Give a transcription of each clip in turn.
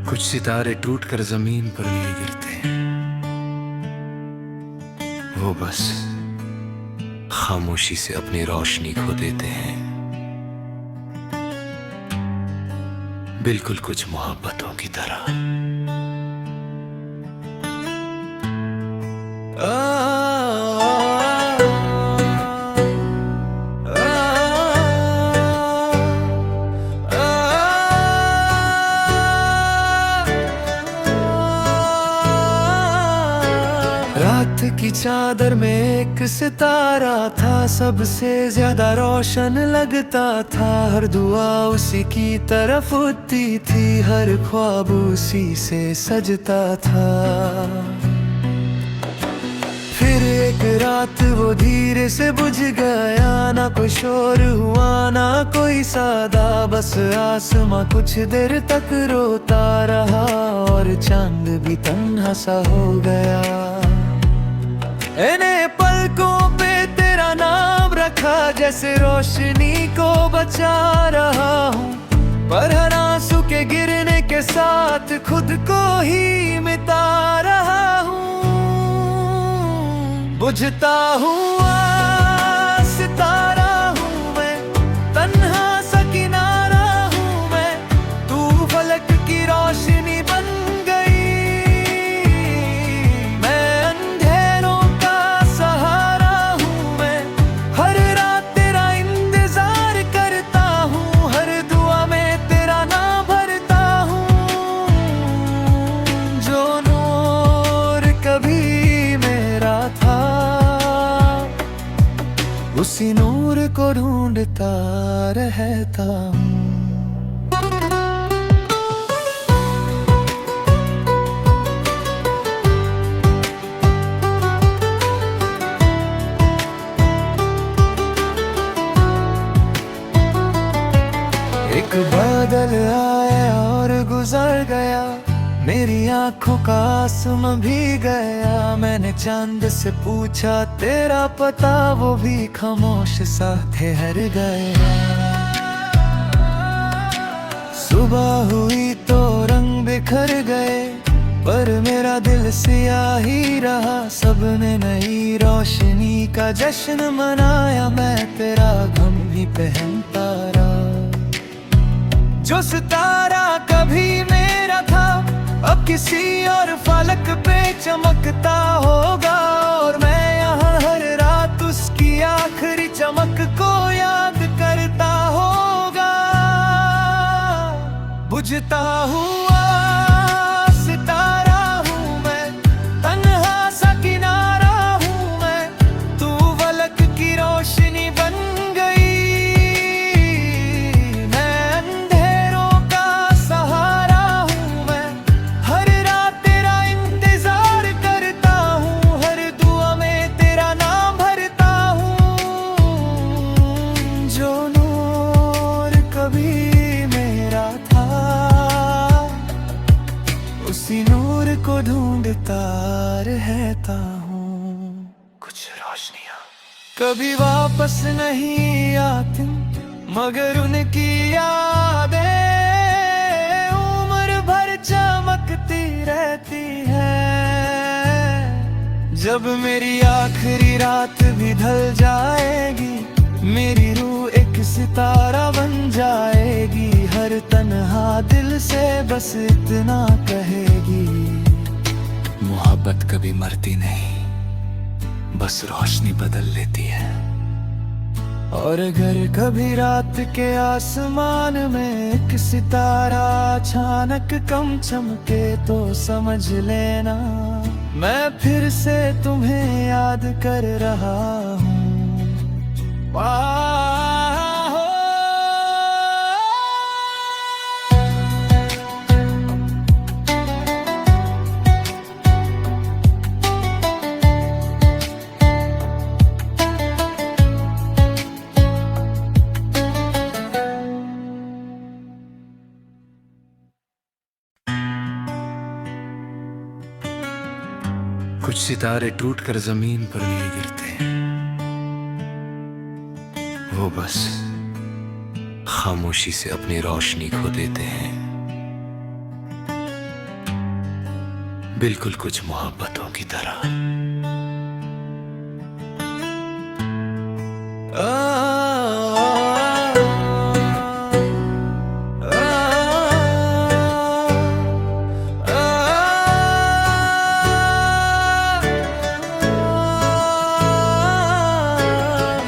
कुछ सितारे टूटकर जमीन पर नहीं गिरते, वो बस खामोशी से अपनी रोशनी खो देते हैं। बिल्कुल कुछ मोहब्बतों की तरह। रात की चादर में एक सितारा था, सबसे ज्यादा रोशन लगता था। हर दुआ उसी की तरफ उठती थी, हर ख्वाब उसी से सजता था। फिर एक रात वो धीरे से बुझ गया, ना कोई शोर हुआ ना कोई सादा, बस आसमां कुछ देर तक रोता रहा और चांद भी तन्हा सा हो गया। इन्हें पलकों पे तेरा नाम रखा, जैसे रोशनी को बचा रहा हूँ, पर हर आंसू के गिरने के साथ खुद को ही मिटा रहा हूँ। बुझता हुआ सितारा हूँ मैं, तन्हा सा किनारा हूँ मैं, तू फलक की रोशनी बन गई। मैं अंधेरों का सहारा हूँ मैं, हर रात तेरा इंतजार करता हूँ, हर दुआ में तेरा नाम भरता हूँ। जो नूर कभी मेरा था, उसी नूर को ढूंढता रहता हूँ। एक बादल आया और गुजर गया, मेरी आंखों का आसमां भी गया। मैंने चांद से पूछा तेरा पता, वो भी खामोश सा ठहर गया। सुबह हुई तो रंग बिखर गए, पर मेरा दिल सियाह ही रहा। सबने नई रोशनी का जश्न मनाया, मैं तेरा गम ही पहनता रहा। जो सितारा कभी मेरा था, अब किसी और फलक पे चमकता होगा, और मैं यहाँ हर रात उसकी आखिरी चमक को याद करता होगा। बुझता हुआ सितारा हूँ मैं, तन्हा सा किनारा हूँ मैं, तू फलक की रोशनी बन गई। मैं अंधेरों का सहारा हूँ मैं, हर रात तेरा इंतजार करता हूँ, हर दुआ में तेरा नाम भरता हूँ। जो नूर कभी मेरा था, उसी नूर को ढूंढता रहता हूँ। कुछ रोशनियाँ कभी वापस नहीं आती, मगर उनकी यादें उम्र भर चमकती रहती है। जब मेरी आखिरी रात भी ढल जाएगी, मेरी रूह एक सितारा बन जाएगी। हर तन्हा दिल से बस इतना कहेगी, मोहब्बत कभी मरती नहीं, बस रोशनी बदल लेती है। और अगर कभी रात के आसमान में एक सितारा अचानक कम चमके, तो समझ लेना मैं फिर से तुम्हें याद कर रहा हूँ। कुछ सितारे टूटकर जमीन पर नहीं गिरते, वो बस खामोशी से अपनी रोशनी खो देते हैं। बिल्कुल कुछ मोहब्बतों की तरह।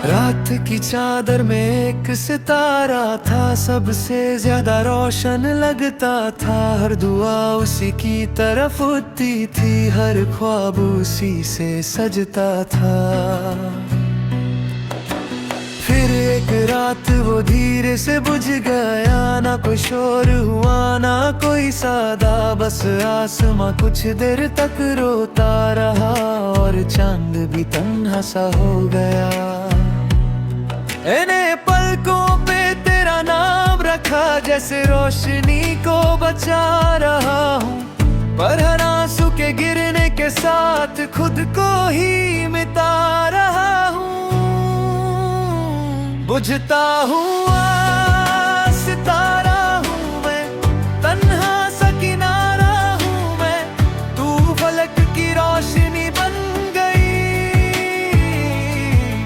रात की चादर में एक सितारा था, सबसे ज्यादा रोशन लगता था। हर दुआ उसी की तरफ उठती थी, हर ख्वाब उसी से सजता था। फिर एक रात वो धीरे से बुझ गया, ना कोई शोर हुआ ना कोई सादा, बस आसमां कुछ देर तक रोता रहा और चांद भी तन्हा सा हो गया। इन्हें पलकों पे तेरा नाम रखा, जैसे रोशनी को बचा रहा हूँ, पर हर आंसू के गिरने के साथ खुद को ही मिटा रहा हूँ। बुझता हुआ सितारा हूँ मैं, तन्हा सा किनारा हूँ मैं, तू फलक की रोशनी बन गई।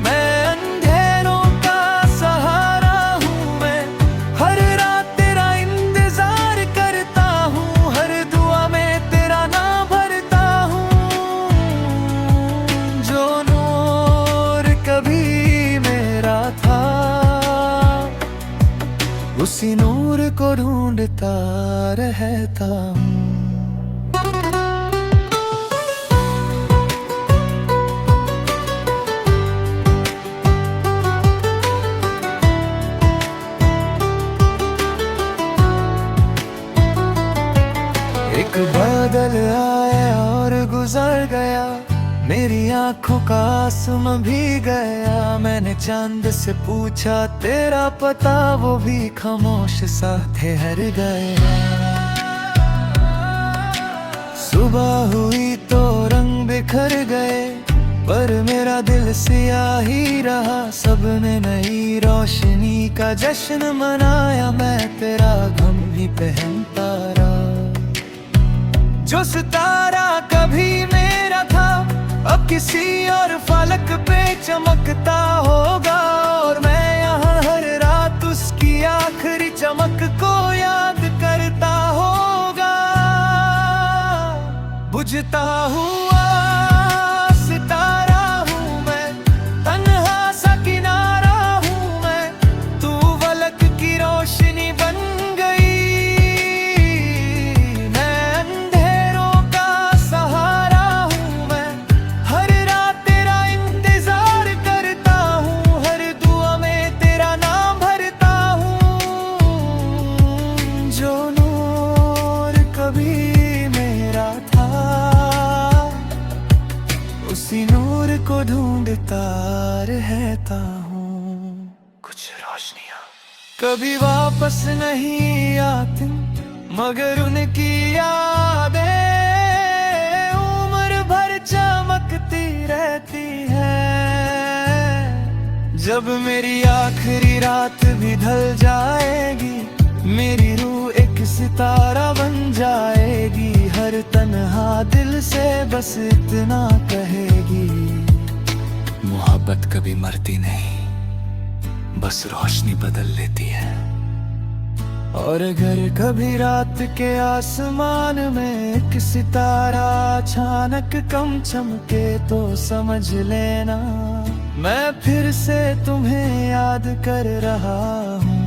मैं अंधेरों का सहारा हूँ मैं, हर रात तेरा इंतजार करता हूँ, हर दुआ में तेरा नाम भरता हूँ। जो नूर कभी मेरा था, उसी नूर को ढूंढता रहता हूँ। एक बादल आया और गुजर गया, मेरी आंखों का आसमां भी गया। मैंने चांद से पूछा तेरा पता, वो भी खामोश सा ठहर गया। सुबह हुई तो रंग बिखर गए, पर मेरा दिल सियाह ही रहा। सबने नई रोशनी का जश्न मनाया, मैं तेरा गम भी पहनता रहा। जो सितारा कभी मेरा था, अब किसी और फलक पे चमकता होगा, और मैं यहाँ हर रात उसकी आखिरी चमक को याद करता होगा। बुझता हुआ सितारा हूँ मैं, तन्हा सा किनारा हूँ मैं, तू फलक की रोशनी बन गई। मैं अंधेरों का सहारा हूँ मैं, हर रात तेरा इंतजार करता हूँ, हर दुआ में तेरा नाम भरता हूँ। जो नूर कभी मेरा था, उसी नूर को ढूंढता रहता हूँ। कुछ रोशनियाँ कभी वापस नहीं आती, मगर उनकी यादें उम्र भर चमकती रहती है। जब मेरी आखिरी रात भी ढल जाएगी, मेरी रूह एक सितारा बन जाएगी। हर तन्हा दिल से बस इतना कहेगी, मोहब्बत कभी मरती नहीं, बस रोशनी बदल लेती है। और अगर कभी रात के आसमान में एक सितारा अचानक कम चमके, तो समझ लेना मैं फिर से तुम्हें याद कर रहा हूँ।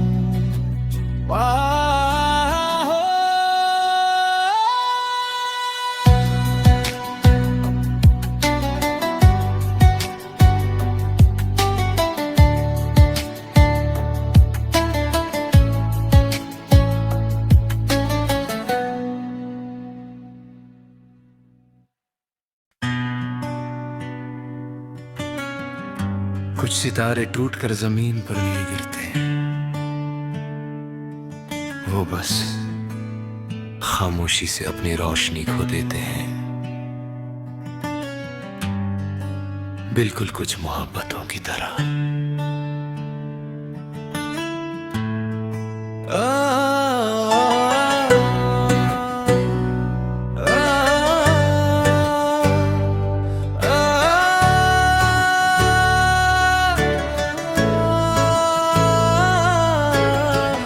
कुछ सितारे टूटकर जमीन पर नहीं गिरते, वो बस खामोशी से अपनी रोशनी खो देते हैं। बिल्कुल कुछ मोहब्बतों की तरह।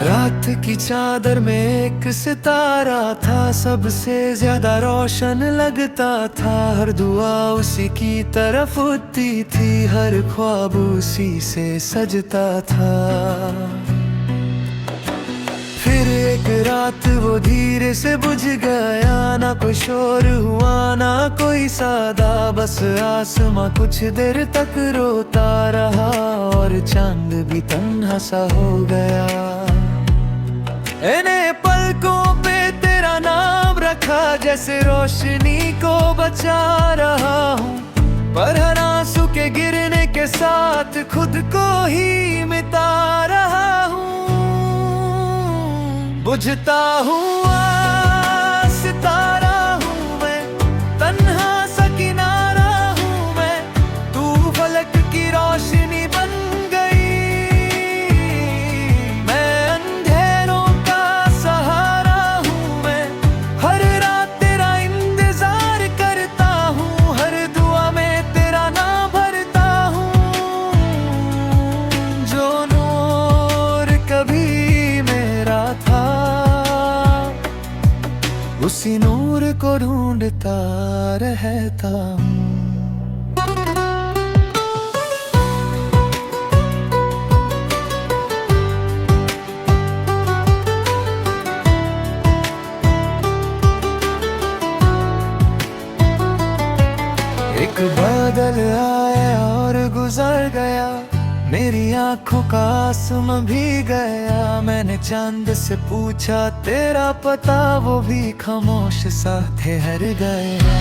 रात की चादर में एक सितारा था, सबसे ज्यादा रोशन लगता था। हर दुआ उसी की तरफ उठती थी, हर ख्वाब उसी से सजता था। फिर एक रात वो धीरे से बुझ गया, ना कोई शोर हुआ ना कोई सादा, बस आसमां कुछ देर तक रोता रहा और चांद भी तन्हा सा हो गया। इन्हें पलकों पे तेरा नाम रखा, जैसे रोशनी को बचा रहा हूँ, पर हर आंसू के गिरने के साथ खुद को ही मिटा रहा हूँ। बुझता हुआ सितारा हूँ मैं, तन्हा सा किनारा हूँ मैं, तू फलक की रोशनी बन गई। मैं अंधेरों का सहारा हूँ मैं, हर रात तेरा इंतजार करता हूँ, हर दुआ में तेरा नाम भरता हूँ। जो नूर कभी मेरा था, उसी नूर को ढूंढता रहता हूँ। एक बादल आया और गुजर गया, मेरी आंखों का आसमां भी गया। मैंने चांद से पूछा तेरा पता, वो भी खामोश सा ठहर गया।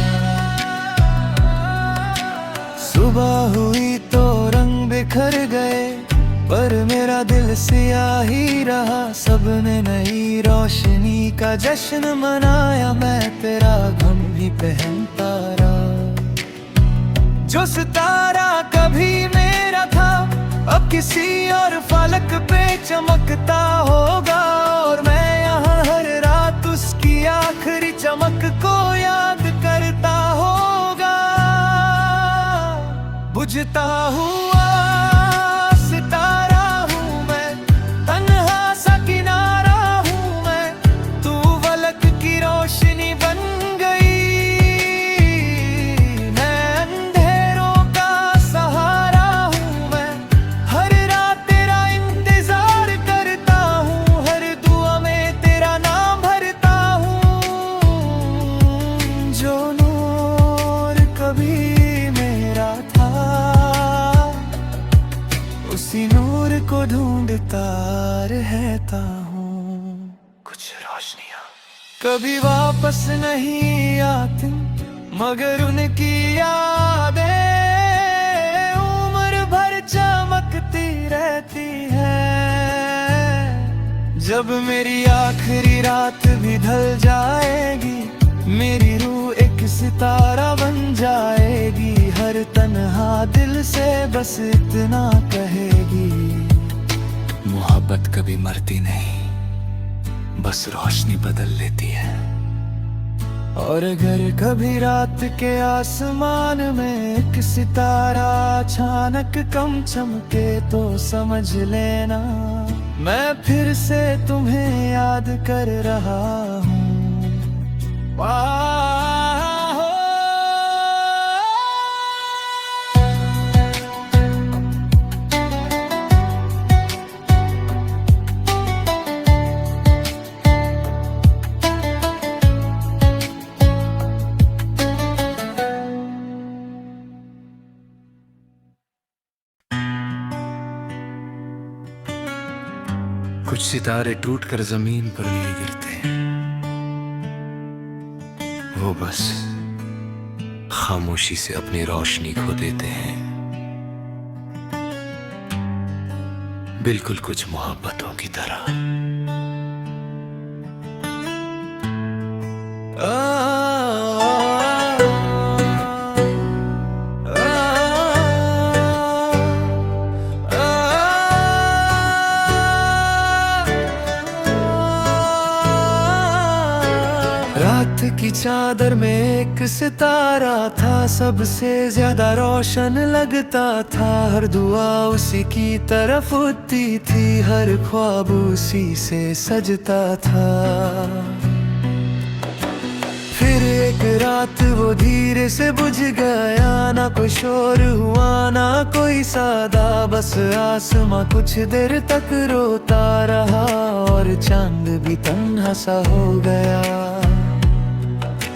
सुबह हुई तो रंग बिखर गए, पर मेरा दिल सियाह ही रहा। सबने नई रोशनी का जश्न मनाया, मैं तेरा गम भी पहनता रहा। जो सितारा कभी मेरा था, अब किसी और फलक पे चमकता होगा, और मैं यहाँ हर रात उसकी आखिरी चमक को याद करता होगा। बुझता हुआ सितारा हूँ मैं, तन्हा सा किनारा हूँ मैं, तू फलक की रोशनी बन गई। उसी नूर को ढूंढता रहता हूँ। कुछ रोशनियाँ कभी वापस नहीं आती, मगर उनकी यादें उम्र भर चमकती रहती है। जब मेरी आखिरी रात भी ढल जाएगी, मेरी रूह एक सितारा बन जाएगी। हर तन्हा दिल से बस इतना कहेगी, मोहब्बत कभी मरती नहीं, बस रोशनी बदल लेती है। और अगर कभी रात के आसमान में एक सितारा अचानक कम चमके, तो समझ लेना मैं फिर से तुम्हें याद कर रहा हूँ। कुछ सितारे टूटकर जमीन पर नहीं गिरते, वो बस खामोशी से अपनी रोशनी खो देते हैं। बिल्कुल कुछ मोहब्बतों की तरह। रात की चादर में एक सितारा था, सबसे ज्यादा रोशन लगता था। हर दुआ उसी की तरफ उठती थी, हर ख्वाब उसी से सजता था। फिर एक रात वो धीरे से बुझ गया, ना कोई शोर हुआ ना कोई सादा, बस आसमां कुछ देर तक रोता रहा और चांद भी तन्हा सा हो गया।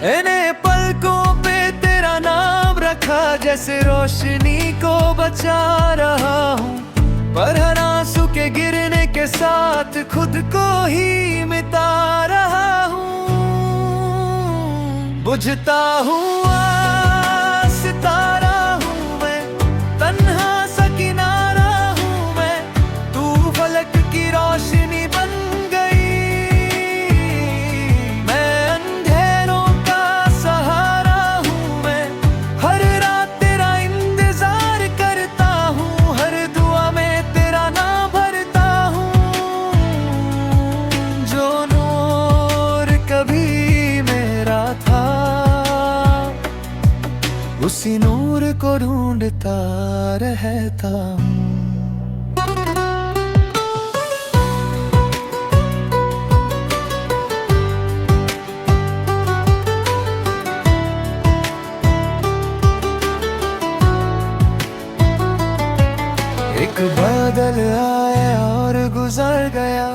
इन्हें पलकों पे तेरा नाम रखा, जैसे रोशनी को बचा रहा हूँ, पर हर आंसू के गिरने के साथ खुद को ही मिटा रहा हूँ। बुझता हुआ सितारा हूँ मैं, तन्हा सा किनारा हूँ मैं, तू फलक की रोशनी बन गई। मैं अंधेरों का सहारा हूँ मैं, हर रात तेरा इंतजार करता हूँ, हर दुआ में तेरा नाम भरता हूँ। जो नूर कभी मेरा था, उसी नूर को ढूंढता रहता हूँ। एक बादल आया और गुजर गया,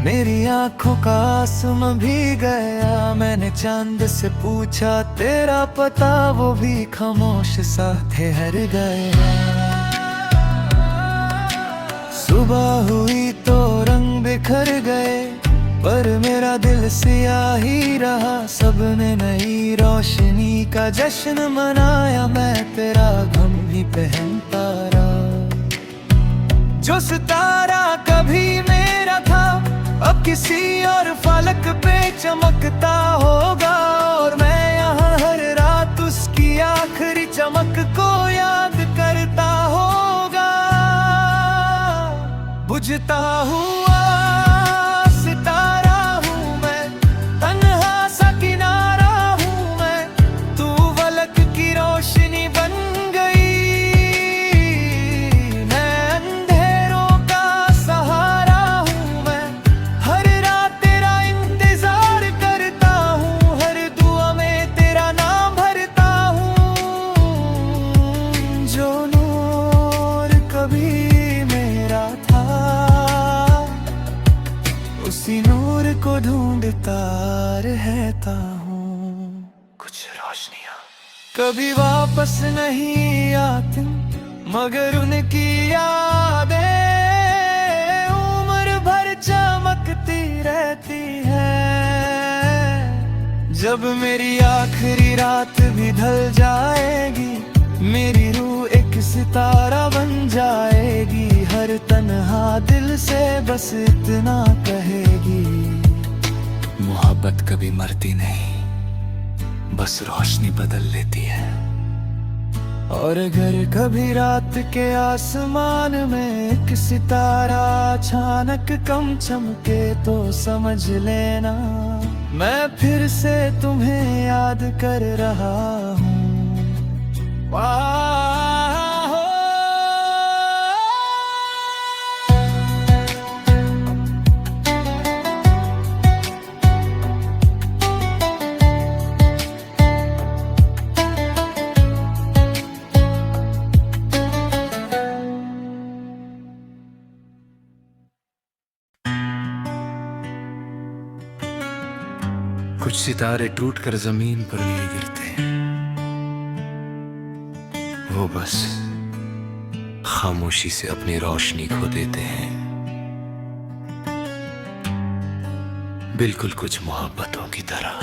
मेरी आंखों का आसमां भी गया। मैंने चांद से पूछा तेरा पता, वो भी खामोश सा ठहर गया। सुबह हुई तो रंग बिखर गए, पर मेरा दिल सियाह ही रहा। सबने नई रोशनी का जश्न मनाया, मैं तेरा गम भी पहनता रहा। जो सितारा कभी मेरा था, अब किसी और फलक पे चमकता होगा, और मैं यहाँ हर रात उसकी आखिरी चमक को याद करता होगा। बुझता हुआ सितारा हूँ मैं, तन्हा सा किनारा हूँ मैं, तू फलक की रोशनी बन गई। उसी नूर को ढूंढता रहता हूँ। कुछ रोशनियाँ कभी वापस नहीं आती, मगर उनकी यादें उम्र भर चमकती रहती है। जब मेरी आखिरी रात भी ढल जाएगी, मेरी रूह एक सितारा बन जाएगी। हर तन्हा दिल से बस इतना कहेगी, मोहब्बत कभी मरती नहीं, बस रोशनी बदल लेती है। और अगर कभी रात के आसमान में एक सितारा अचानक कम चमके, तो समझ लेना मैं फिर से तुम्हें याद कर रहा हूँ। कुछ सितारे टूटकर जमीन पर नहीं गिरते, वो बस खामोशी से अपनी रोशनी खो देते हैं। बिल्कुल कुछ मोहब्बतों की तरह।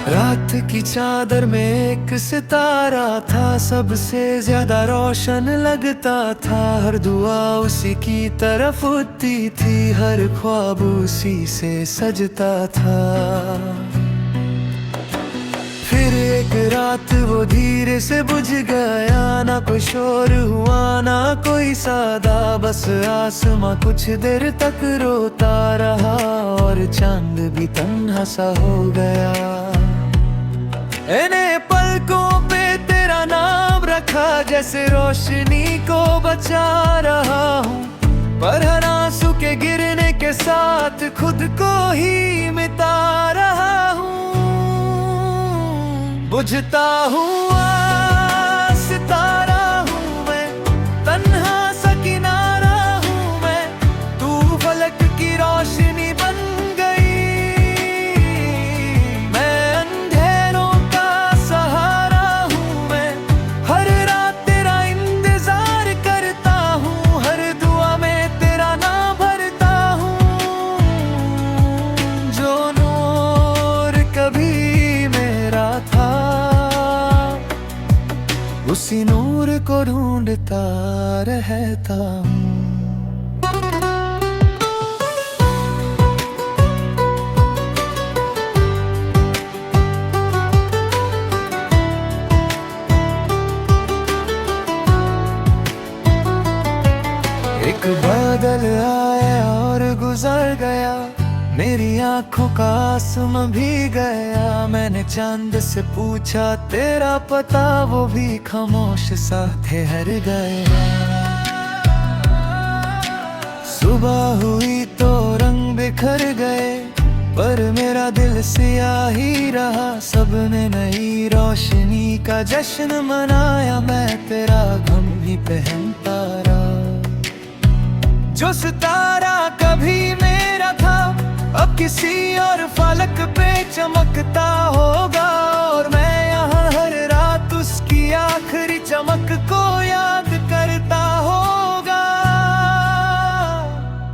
रात की चादर में एक सितारा था, सबसे ज्यादा रोशन लगता था। हर दुआ उसी की तरफ उठती थी, हर ख्वाब उसी से सजता था। फिर एक रात वो धीरे से बुझ गया, ना कोई शोर हुआ ना कोई सादा, बस आसमां कुछ देर तक रोता रहा और चांद भी तन्हा सा हो गया। इन्हें पलकों पे तेरा नाम रखा, जैसे रोशनी को बचा रहा हूँ, पर हर आंसू के गिरने के साथ खुद को ही मिटा रहा हूँ। बुझता हुआ सितारा हूँ मैं, तन्हा सा किनारा हूँ मैं, तू फलक की रोशनी बन गई। मैं अंधेरों का सहारा हूँ मैं, हर रात तेरा इंतजार करता हूँ, हर दुआ में तेरा नाम भरता हूँ। जो नूर कभी मेरा था, उसी नूर को ढूंढता रहता हूँ। एक बादल आया और गुजर गया, मेरी आंखों का आसमां भी गया। मैंने चांद से पूछा तेरा पता, वो भी खामोश सा ठहर गया। सुबह हुई तो रंग बिखर गए, पर मेरा दिल सियाह ही रहा। सबने नई रोशनी का जश्न मनाया, मैं तेरा गम भी पहनता रहा। जो सितारा कभी मेरा था, अब किसी और फलक पे चमकता होगा, और मैं यहाँ हर रात उसकी आखिरी चमक को याद करता होगा।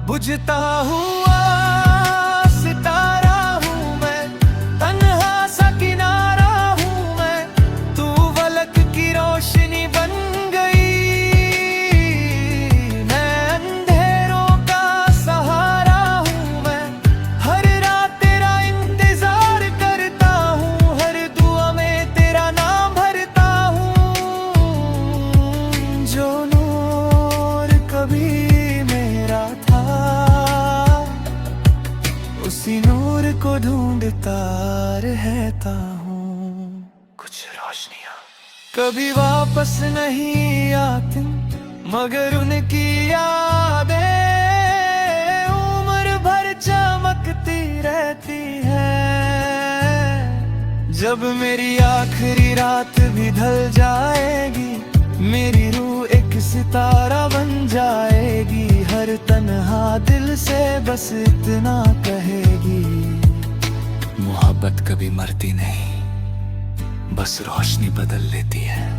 बुझता हुआ सितारा हूँ मैं, तन्हा सा किनारा हूँ मैं, तू फलक की रोशनी बन गई। मैं अंधेरों का सहारा हूँ मैं, हर रात तेरा इंतजार करता हूँ, हर दुआ में तेरा नाम भरता हूँ। जो नूर कभी मेरा था, उसी नूर को ढूंढता रहता हूँ। कुछ रोशनियाँ कभी वापस नहीं आती, मगर उनकी यादें उम्र भर चमकती रहती है। जब मेरी आखिरी रात भी ढल जाएगी, मेरी रूह एक सितारा बन जाएगी। हर तन्हा दिल से बस इतना कहेगी, मोहब्बत कभी मरती नहीं, बस रोशनी बदल लेती है।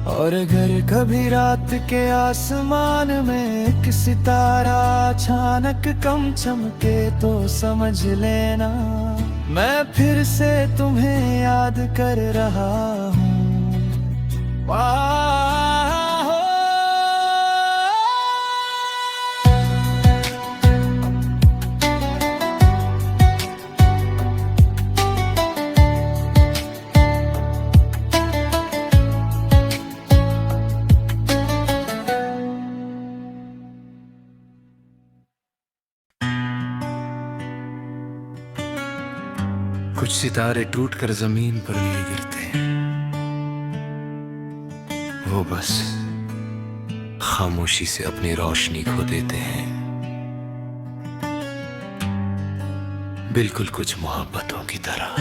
और अगर कभी रात के आसमान में एक सितारा अचानक कम चमके, तो समझ लेना मैं फिर से तुम्हें याद कर रहा हूँ। कुछ सितारे टूटकर जमीन पर नहीं गिरते, वो बस खामोशी से अपनी रोशनी खो देते हैं। बिल्कुल कुछ मोहब्बतों की तरह।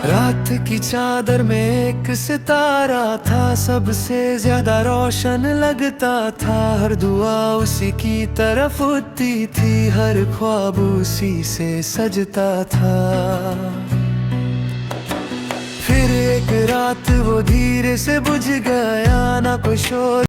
रात की चादर में एक सितारा था, सबसे ज्यादा रोशन लगता था। हर दुआ उसी की तरफ उठती थी, हर ख्वाब उसी से सजता था। फिर एक रात वो धीरे से बुझ गया, ना कोई शोर